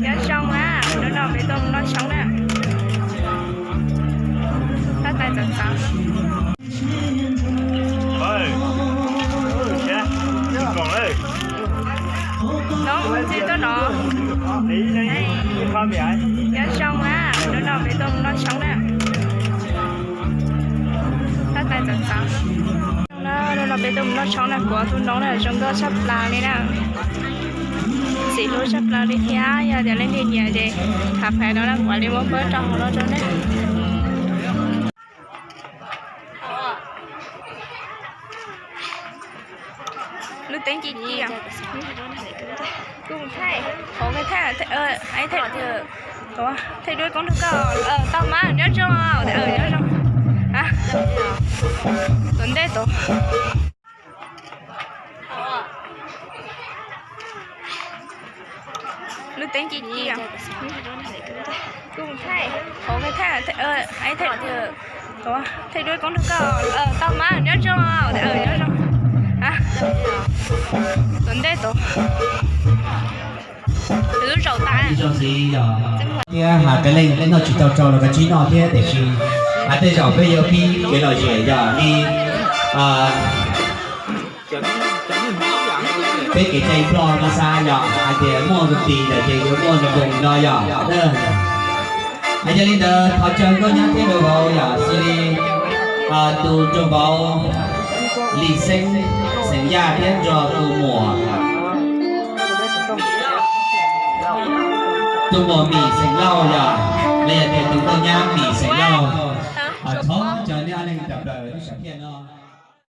Nhớ xong á, đứa nào bị tôm nó sống nè. Tắt tay dần sáng. Nó thì tôi nó. Nhớ xong á, đứa nào bị tôm nó sống nè. Tắt tay dần sáng. Đứa nào bị tôm nó sống nè, của tôi nó là trong đó sắp là này nè. Chị luôn sắp là đi theo giờ để lên điện nhà để cà phê đó là quản lý một bữa trong nó cho đấy lúc tính chị à cùng thay có cái thay ấy thay có thay đuôi con được tao má nhớ cho nhớ cho à tuần đây tổ lúc tính chị à cùng thay có cái thay ấy thay có thay đuôi con được tao má nhớ cho nhớ cho à tuần đây tổ thứ rầu ta kia hà cái lên nó chỉ trâu là cái chín nó thế để chi à thế giờ bây giờ khi cái lời gì giờ đi cái cây pro nó xa giờ à thì mua được tiền là thì mua được vùng nó giờ đó anh cho nên là họ chơi có nhắc thế đồ vào giờ xử từ cho vào lì sinh sinh ra thế cho từ mùa từ mùa mì sinh lau giờ bây giờ thì từ tôi nhá mì sinh lau ở chỗ chờ đi anh em tập đời nó sẽ hiện nó